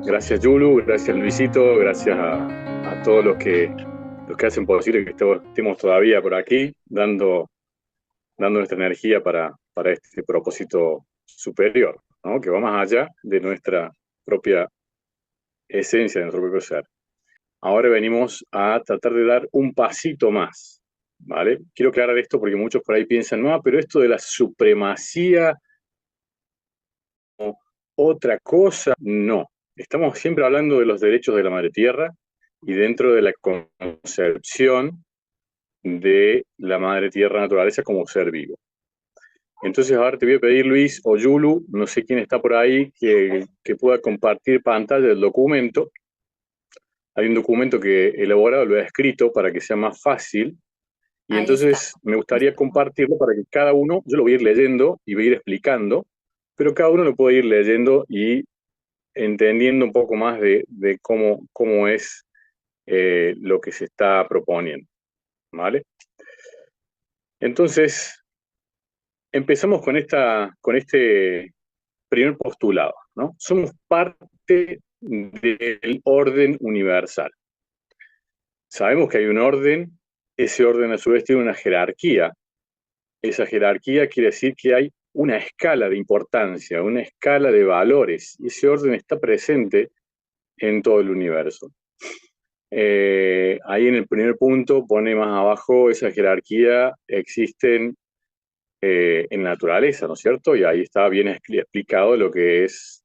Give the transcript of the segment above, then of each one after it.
Gracias, Yulu, gracias, Luisito, gracias a todos los que hacen posible que estemos todavía por aquí, dando nuestra energía para este propósito superior, ¿no? Que va más allá de nuestra propia esencia, de nuestro propio ser. Ahora venimos a tratar de dar un pasito más, ¿vale? Quiero aclarar esto porque muchos por ahí piensan, no, pero esto de la supremacía o otra cosa, no. Estamos siempre hablando de los derechos de la madre tierra y dentro de la concepción de la madre tierra naturaleza como ser vivo. Entonces ahora te voy a pedir, Luis o Yulu, no sé quién está por ahí, que pueda compartir pantalla del documento. Hay un documento que he elaborado, lo he escrito para que sea más fácil. Y Ahí está. entonces me gustaría compartirlo para que cada uno, yo lo voy a ir leyendo y voy a ir explicando, pero cada uno lo puede ir leyendo y entendiendo un poco más de cómo es lo que se está proponiendo, ¿vale? Entonces, empezamos con este primer postulado, ¿no? Somos parte del orden universal. Sabemos que hay un orden, ese orden a su vez tiene una jerarquía. Esa jerarquía quiere decir que hay una escala de importancia, una escala de valores, y ese orden está presente en todo el universo. Ahí en el primer punto pone más abajo esa jerarquía existen en la naturaleza, ¿no es cierto? Y ahí está bien explicado lo que es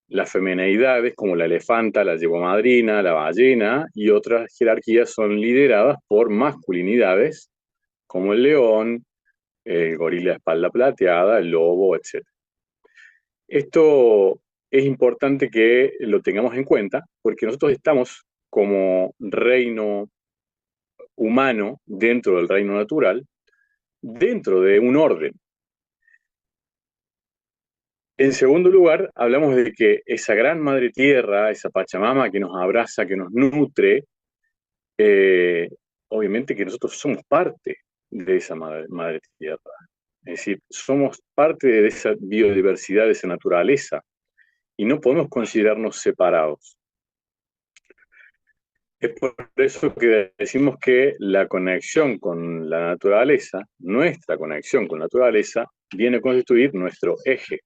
las femineidades, como la elefanta, la yegomadrina, la ballena, y otras jerarquías son lideradas por masculinidades, como el león, el gorila de espalda plateada, el lobo, etc. Esto es importante que lo tengamos en cuenta, porque nosotros estamos como reino humano dentro del reino natural, dentro de un orden. En segundo lugar, hablamos de que esa gran madre tierra, esa Pachamama que nos abraza, que nos nutre, eh, obviamente que nosotros somos parte de esa madre tierra. Es decir, somos parte de esa biodiversidad, de esa naturaleza, y no podemos considerarnos separados. Es por eso que decimos que la conexión con la naturaleza, nuestra conexión con la naturaleza, viene a constituir nuestro eje.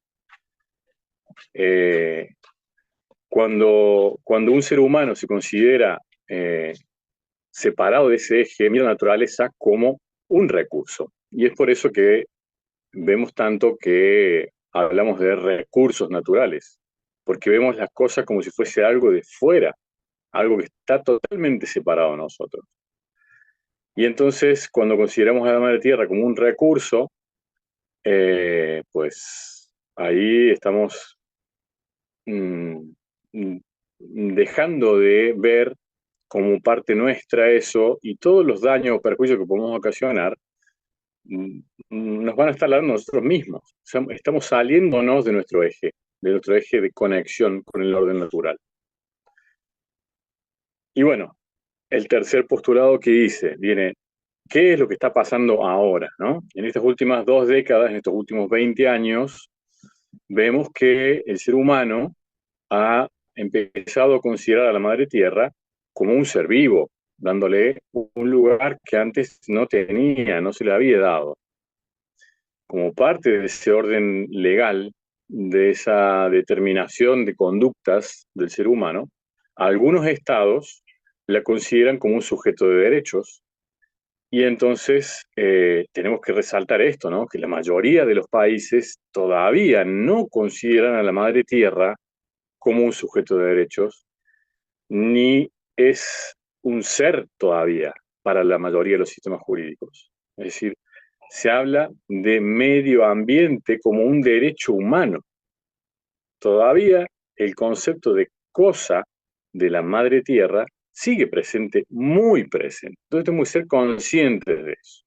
Eh, cuando un ser humano se considera separado de ese eje, mira la naturaleza como un recurso. Y es por eso que vemos tanto que hablamos de recursos naturales, porque vemos las cosas como si fuese algo de fuera, algo que está totalmente separado de nosotros. Y entonces, cuando consideramos a la madre tierra como un recurso, pues ahí estamos mmm, dejando de ver como parte nuestra eso y todos los daños o perjuicios que podemos ocasionar mmm, nos van a estar dando nosotros mismos. O sea, estamos saliéndonos de nuestro eje de conexión con el orden natural. Y bueno, el tercer postulado que dice, viene, ¿qué es lo que está pasando ahora? ¿No? En estas últimas 2 décadas, en estos últimos 20 años, vemos que el ser humano ha empezado a considerar a la madre tierra como un ser vivo, dándole un lugar que antes no tenía, no se le había dado. Como parte de ese orden legal, de esa determinación de conductas del ser humano, algunos estados la consideran como un sujeto de derechos y entonces tenemos que resaltar esto, ¿no? Que la mayoría de los países todavía no consideran a la madre tierra como un sujeto de derechos, ni es un ser todavía para la mayoría de los sistemas jurídicos. Es decir, se habla de medio ambiente como un derecho humano. Todavía el concepto de cosa de la madre tierra sigue presente, muy presente. Entonces tenemos que ser conscientes de eso.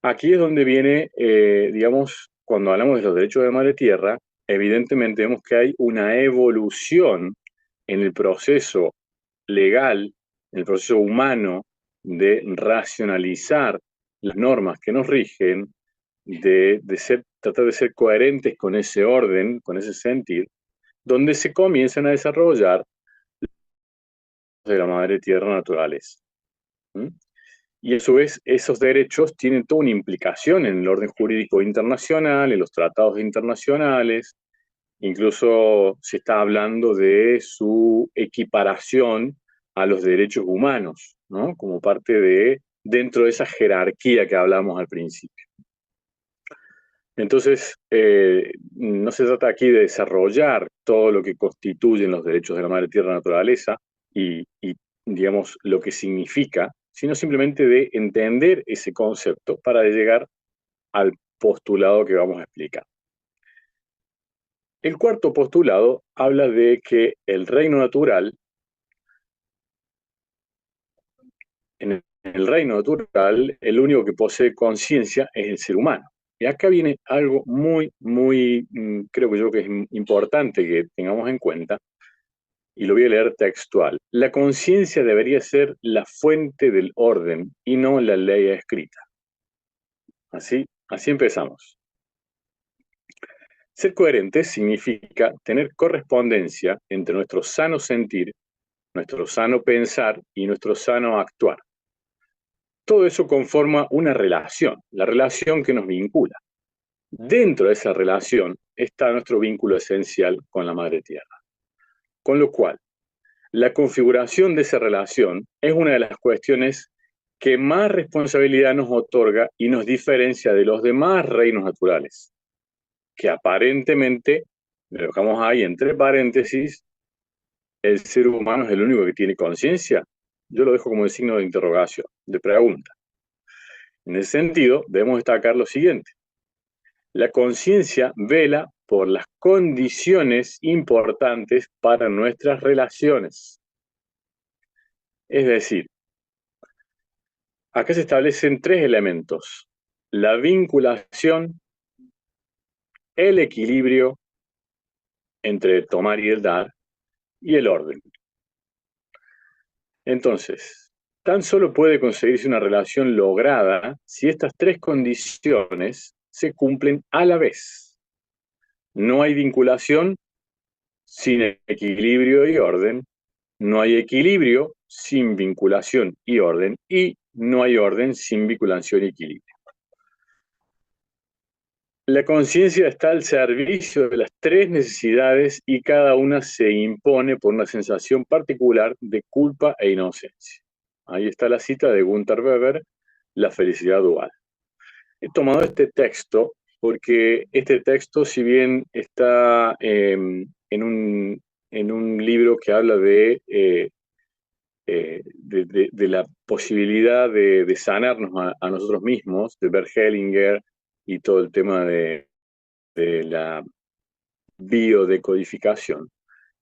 Aquí es donde viene, digamos, cuando hablamos de los derechos de la madre tierra, evidentemente vemos que hay una evolución en el proceso legal, en el proceso humano de racionalizar las normas que nos rigen, tratar de ser coherentes con ese orden, con ese sentir, donde se comienzan a desarrollar de la madre tierra naturaleza. ¿Mm? Y a su vez, esos derechos tienen toda una implicación en el orden jurídico internacional, en los tratados internacionales, incluso se está hablando de su equiparación a los derechos humanos, ¿no? Como parte de, dentro de esa jerarquía que hablamos al principio. Entonces, no se trata aquí de desarrollar todo lo que constituyen los derechos de la madre tierra naturaleza y, digamos, lo que significa, sino simplemente de entender ese concepto para llegar al postulado que vamos a explicar. El cuarto postulado habla de que el reino natural, en el reino natural, el único que posee conciencia es el ser humano. Y acá viene algo muy, creo que yo que es importante que tengamos en cuenta, y lo voy a leer textual. La conciencia debería ser la fuente del orden y no la ley escrita. Así empezamos. Ser coherente significa tener correspondencia entre nuestro sano sentir, nuestro sano pensar y nuestro sano actuar. Todo eso conforma una relación, la relación que nos vincula. Dentro de esa relación está nuestro vínculo esencial con la Madre Tierra. Con lo cual, la configuración de esa relación es una de las cuestiones que más responsabilidad nos otorga y nos diferencia de los demás reinos naturales, que aparentemente, lo dejamos ahí entre paréntesis, el ser humano es el único que tiene conciencia. Yo lo dejo como el signo de interrogación, de pregunta. En ese sentido, debemos destacar lo siguiente. La conciencia vela por las condiciones importantes para nuestras relaciones. Es decir, acá se establecen tres elementos: la vinculación, el equilibrio entre tomar y el dar, y el orden. Entonces, tan solo puede conseguirse una relación lograda si estas tres condiciones se cumplen a la vez. No hay vinculación sin equilibrio y orden, no hay equilibrio sin vinculación y orden, y no hay orden sin vinculación y equilibrio. La conciencia está al servicio de las tres necesidades y cada una se impone por una sensación particular de culpa e inocencia. Ahí está la cita de Gunther Weber, La felicidad dual. He tomado este texto porque este texto, si bien está en un libro que habla de la posibilidad de sanarnos a nosotros mismos, de Bert Hellinger y todo el tema de la biodecodificación.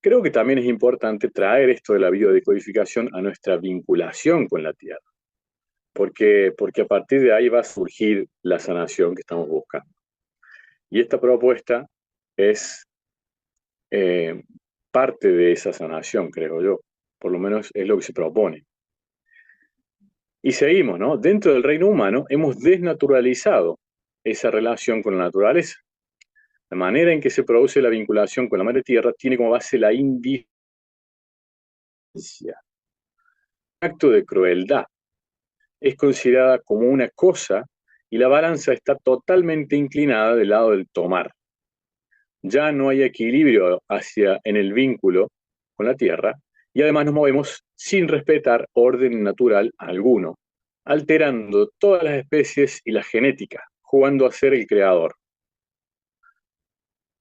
Creo que también es importante traer esto de la biodecodificación a nuestra vinculación con la tierra, porque a partir de ahí va a surgir la sanación que estamos buscando. Y esta propuesta es eh, parte de esa sanación, creo yo. Por lo menos es lo que se propone. Y seguimos, ¿no? Dentro del reino humano hemos desnaturalizado esa relación con la naturaleza. La manera en que se produce la vinculación con la madre tierra tiene como base la indiferencia, un acto de crueldad. Es considerada como una cosa y la balanza está totalmente inclinada del lado del tomar. Ya no hay equilibrio en el vínculo con la tierra y además nos movemos sin respetar orden natural alguno, alterando todas las especies y la genética, jugando a ser el creador.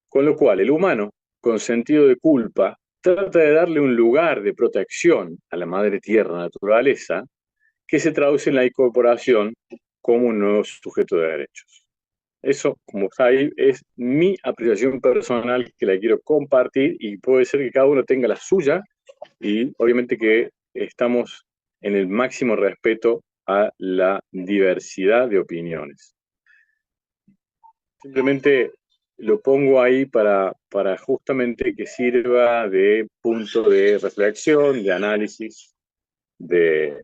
Con lo cual, el humano, con sentido de culpa, trata de darle un lugar de protección a la madre tierra naturaleza, que se traduce en la incorporación como un nuevo sujeto de derechos. Eso, como está ahí, es mi apreciación personal que la quiero compartir y puede ser que cada uno tenga la suya y obviamente que estamos en el máximo respeto a la diversidad de opiniones. Simplemente lo pongo ahí para justamente que sirva de punto de reflexión, de análisis,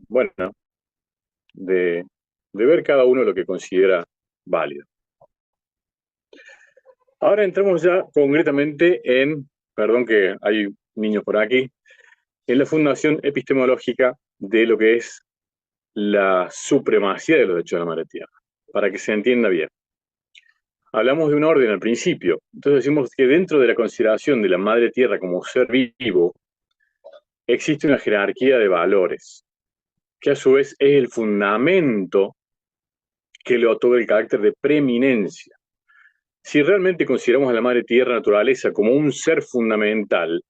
bueno, de ver cada uno lo que considera válido. Ahora entramos ya concretamente en perdón que hay niños por aquí, es la fundación epistemológica de lo que es la supremacía de los derechos de la madre tierra, para que se entienda bien. Hablamos de un orden al principio, entonces decimos que dentro de la consideración de la madre tierra como ser vivo, existe una jerarquía de valores, que a su vez es el fundamento que le otorga el carácter de preeminencia. Si realmente consideramos a la madre tierra naturaleza como un ser fundamental,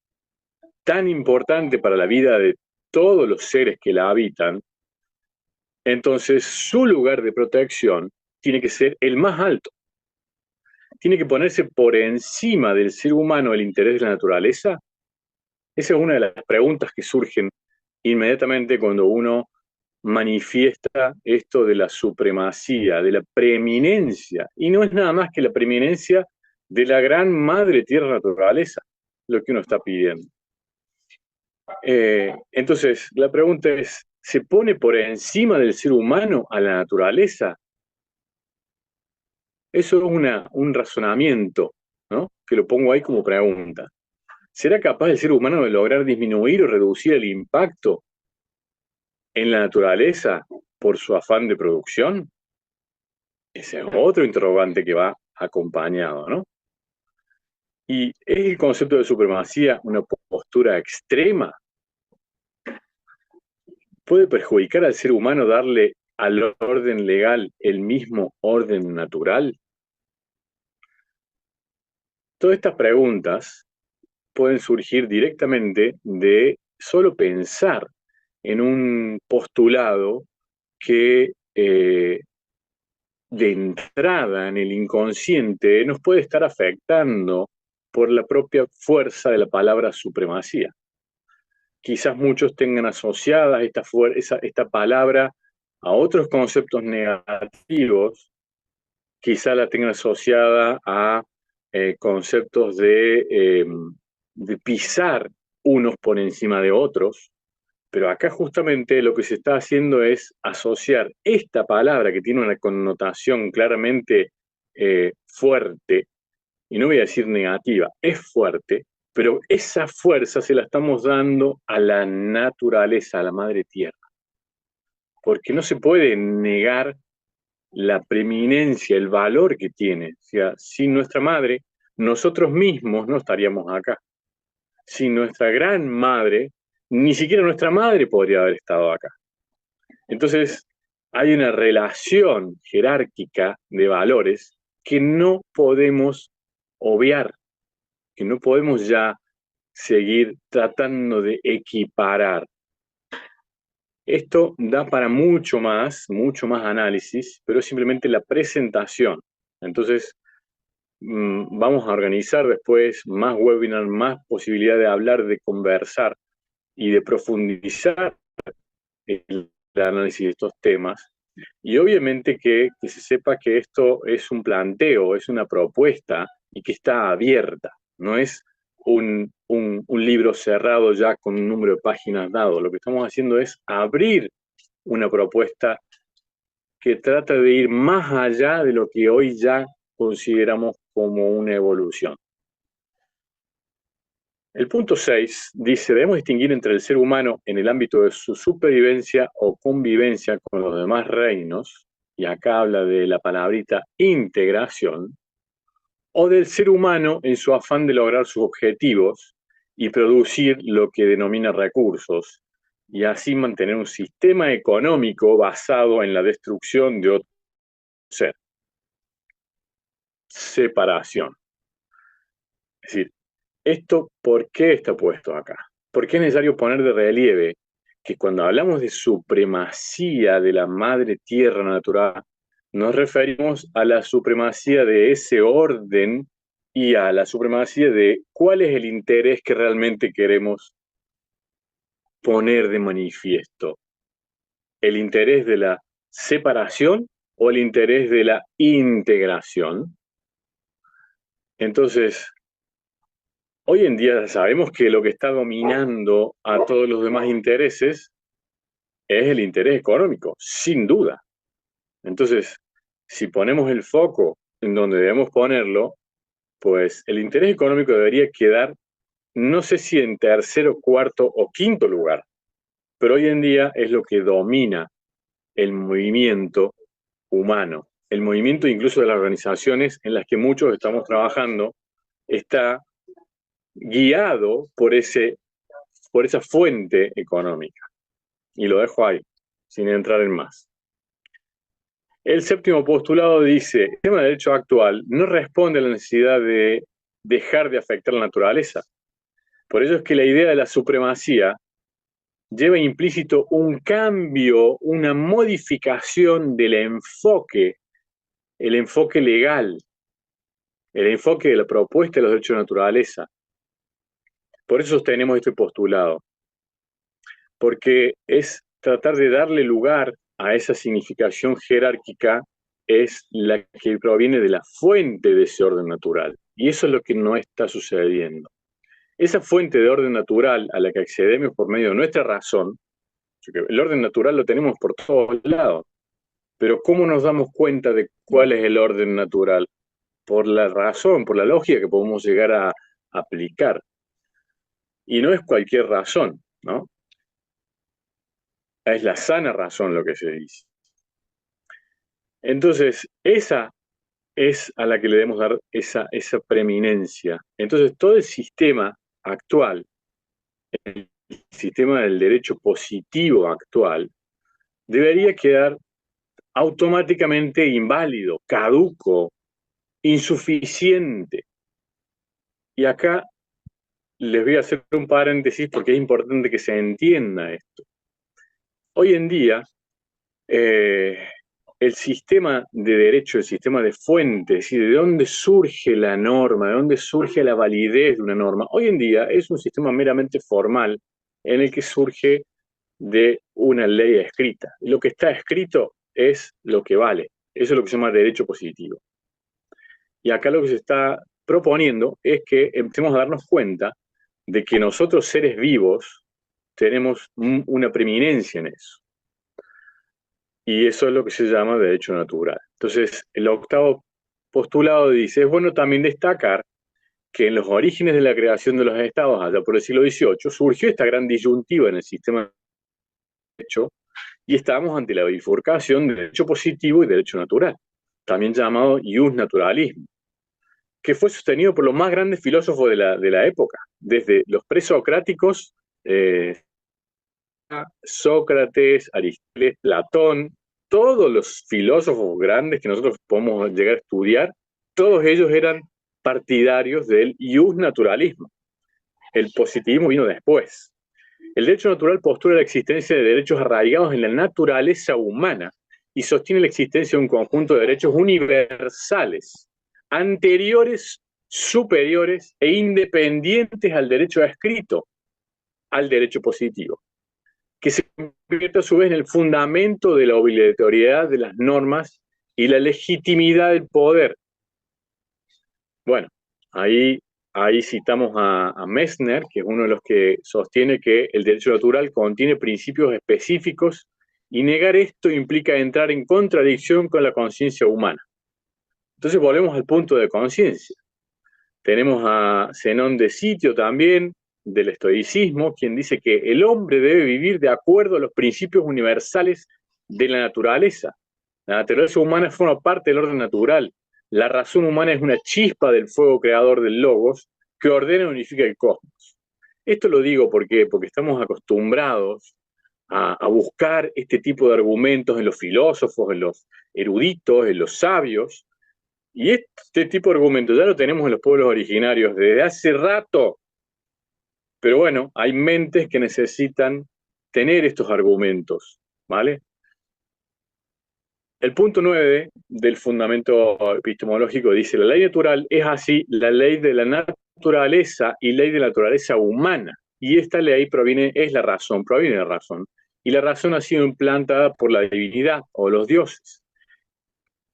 tan importante para la vida de todos los seres que la habitan, entonces su lugar de protección tiene que ser el más alto. Tiene que ponerse por encima del ser humano el interés de la naturaleza. Esa es una de las preguntas que surgen inmediatamente cuando uno manifiesta esto de la supremacía, de la preeminencia. Y no es nada más que la preeminencia de la gran madre tierra naturaleza, lo que uno está pidiendo. Entonces, la pregunta es, ¿se pone por encima del ser humano a la naturaleza? Eso es un razonamiento, ¿no? Que lo pongo ahí como pregunta. ¿Será capaz el ser humano de lograr disminuir o reducir el impacto en la naturaleza por su afán de producción? Ese es otro interrogante que va acompañado, ¿no? ¿Y es el concepto de supremacía una postura extrema? ¿Puede perjudicar al ser humano darle al orden legal el mismo orden natural? Todas estas preguntas pueden surgir directamente de solo pensar en un postulado que de entrada en el inconsciente nos puede estar afectando por la propia fuerza de la palabra supremacía. Quizás muchos tengan asociada esta palabra a otros conceptos negativos, quizás la tengan asociada a conceptos de pisar unos por encima de otros, pero acá justamente lo que se está haciendo es asociar esta palabra que tiene una connotación claramente fuerte, y no voy a decir negativa, es fuerte, pero esa fuerza se la estamos dando a la naturaleza, a la madre tierra, porque no se puede negar la preeminencia, el valor que tiene. O sea, sin nuestra madre, nosotros mismos no estaríamos acá. Sin nuestra gran madre, ni siquiera nuestra madre podría haber estado acá. Entonces, hay una relación jerárquica de valores que no podemos obviar, que no podemos ya seguir tratando de equiparar. Esto da para mucho más análisis, pero es simplemente la presentación. Entonces, vamos a organizar después más webinars, más posibilidad de hablar, de conversar y de profundizar el análisis de estos temas. Y obviamente que se sepa que esto es un planteo, es una propuesta y que está abierta, no es un libro cerrado ya con un número de páginas dado. Lo que estamos haciendo es abrir una propuesta que trata de ir más allá de lo que hoy ya consideramos como una evolución. El punto 6 dice, debemos distinguir entre el ser humano en el ámbito de su supervivencia o convivencia con los demás reinos, y acá habla de la palabrita integración, o del ser humano en su afán de lograr sus objetivos y producir lo que denomina recursos, y así mantener un sistema económico basado en la destrucción de otro ser. Separación. Es decir, ¿esto por qué está puesto acá? ¿Por qué es necesario poner de relieve que cuando hablamos de supremacía de la madre tierra natural, nos referimos a la supremacía de ese orden y a la supremacía de cuál es el interés que realmente queremos poner de manifiesto? ¿El interés de la separación o el interés de la integración? Entonces, hoy en día sabemos que lo que está dominando a todos los demás intereses es el interés económico, sin duda. Entonces, si ponemos el foco en donde debemos ponerlo, pues el interés económico debería quedar no sé si en tercero, cuarto o quinto lugar, pero hoy en día es lo que domina el movimiento humano. El movimiento incluso de las organizaciones en las que muchos estamos trabajando está guiado por esa fuente económica. Y lo dejo ahí, sin entrar en más. El séptimo postulado dice, el sistema de derecho actual no responde a la necesidad de dejar de afectar la naturaleza. Por ello es que la idea de la supremacía lleva implícito un cambio, una modificación del enfoque, el enfoque legal, el enfoque de la propuesta de los derechos de naturaleza. Por eso sostenemos este postulado, porque es tratar de darle lugar a esa significación jerárquica, es la que proviene de la fuente de ese orden natural. Y eso es lo que no está sucediendo. Esa fuente de orden natural a la que accedemos por medio de nuestra razón, el orden natural lo tenemos por todos lados, pero ¿cómo nos damos cuenta de cuál es el orden natural? Por la razón, por la lógica que podemos llegar a aplicar. Y no es cualquier razón, ¿no? Es la sana razón lo que se dice. Entonces, esa es a la que le debemos dar esa preeminencia. Entonces, todo el sistema actual, el sistema del derecho positivo actual, debería quedar automáticamente inválido, caduco, insuficiente. Y acá les voy a hacer un paréntesis porque es importante que se entienda esto. Hoy en día, el sistema de derecho, el sistema de fuente, es decir, de dónde surge la norma, de dónde surge la validez de una norma, hoy en día es un sistema meramente formal en el que surge de una ley escrita. Lo que está escrito es lo que vale. Eso es lo que se llama derecho positivo. Y acá lo que se está proponiendo es que empecemos a darnos cuenta de que nosotros seres vivos tenemos una preeminencia en eso. Y eso es lo que se llama derecho natural. Entonces, el octavo postulado dice, es bueno también destacar que en los orígenes de la creación de los estados, allá por el siglo XVIII, surgió esta gran disyuntiva en el sistema de derecho y estábamos ante la bifurcación de derecho positivo y derecho natural, también llamado ius naturalismo, que fue sostenido por los más grandes filósofos de la época, desde los presocráticos, Sócrates, Aristóteles, Platón, todos los filósofos grandes que nosotros podemos llegar a estudiar, todos ellos eran partidarios del ius naturalismo. El positivismo vino después. El derecho natural postula la existencia de derechos arraigados en la naturaleza humana y sostiene la existencia de un conjunto de derechos universales, anteriores, superiores e independientes al derecho escrito, al derecho positivo, que se convierte a su vez en el fundamento de la obligatoriedad de las normas y la legitimidad del poder. Bueno, ahí citamos a Messner, que es uno de los que sostiene que el derecho natural contiene principios específicos y negar esto implica entrar en contradicción con la conciencia humana. Entonces volvemos al punto de conciencia. Tenemos a Zenón de Sitio también, del estoicismo, quien dice que el hombre debe vivir de acuerdo a los principios universales de la naturaleza. La naturaleza humana forma parte del orden natural. La razón humana es una chispa del fuego creador del logos que ordena y unifica el cosmos. Esto lo digo porque estamos acostumbrados a buscar este tipo de argumentos en los filósofos, en los eruditos, en los sabios, y este tipo de argumentos ya lo tenemos en los pueblos originarios desde hace rato. Pero bueno, hay mentes que necesitan tener estos argumentos, ¿vale? El punto 9 del fundamento epistemológico dice, la ley natural es así la ley de la naturaleza y ley de la naturaleza humana. Y esta ley es la razón, proviene de la razón. Y la razón ha sido implantada por la divinidad o los dioses.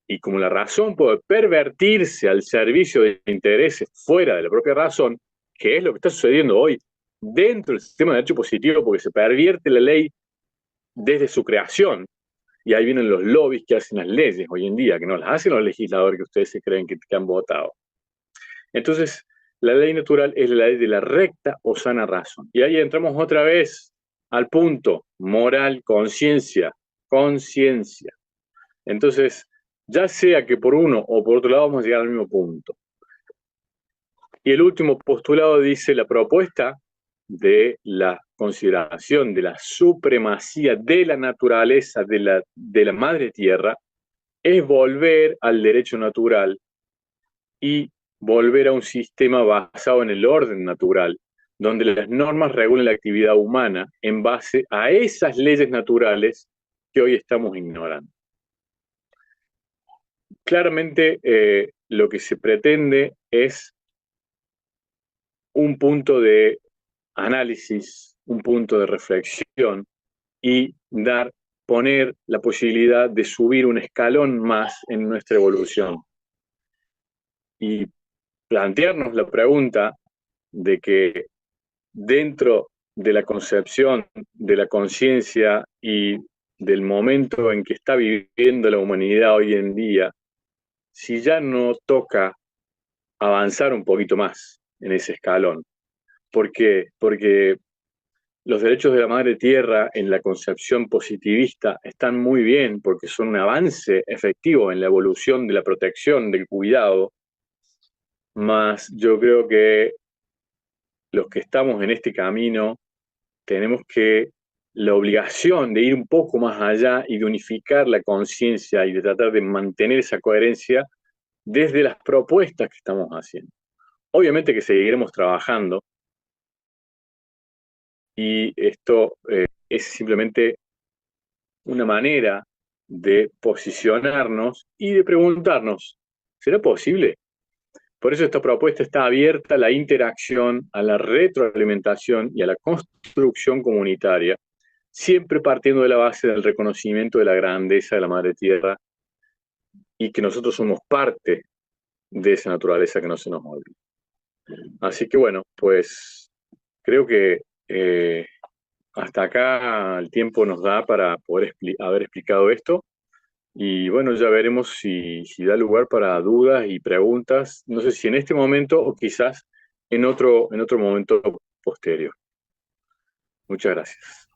Y como la razón puede pervertirse al servicio de intereses fuera de la propia razón, que es lo que está sucediendo hoy dentro del sistema de derecho positivo, porque se pervierte la ley desde su creación, y ahí vienen los lobbies que hacen las leyes hoy en día, que no las hacen los legisladores que ustedes se creen que han votado. Entonces, La ley natural es la ley de la recta o sana razón. Y ahí entramos otra vez al punto, moral, conciencia, conciencia. Entonces, ya sea que por uno o por otro lado vamos a llegar al mismo punto. Y el último postulado dice la propuesta de la consideración de la supremacía de la naturaleza de la madre tierra es volver al derecho natural y volver a un sistema basado en el orden natural, donde las normas regulan la actividad humana en base a esas leyes naturales que hoy estamos ignorando. Claramente lo que se pretende es un punto de análisis, un punto de reflexión y poner la posibilidad de subir un escalón más en nuestra evolución y plantearnos la pregunta de que dentro de la concepción de la conciencia y del momento en que está viviendo la humanidad hoy en día, si ya no toca avanzar un poquito más en ese escalón. ¿Por qué? Porque los derechos de la madre tierra en la concepción positivista están muy bien porque son un avance efectivo en la evolución de la protección, del cuidado, más yo creo que los que estamos en este camino tenemos la obligación de ir un poco más allá y de unificar la conciencia y de tratar de mantener esa coherencia desde las propuestas que estamos haciendo. Obviamente que seguiremos trabajando y esto es simplemente una manera de posicionarnos y de preguntarnos, ¿será posible? Por eso esta propuesta está abierta a la interacción, a la retroalimentación y a la construcción comunitaria, siempre partiendo de la base del reconocimiento de la grandeza de la Madre Tierra y que nosotros somos parte de esa naturaleza que no se nos olvida. Así que bueno, pues creo que hasta acá el tiempo nos da para poder haber explicado esto. Y bueno, ya veremos si da lugar para dudas y preguntas, no sé si en este momento o quizás en otro momento posterior. Muchas gracias.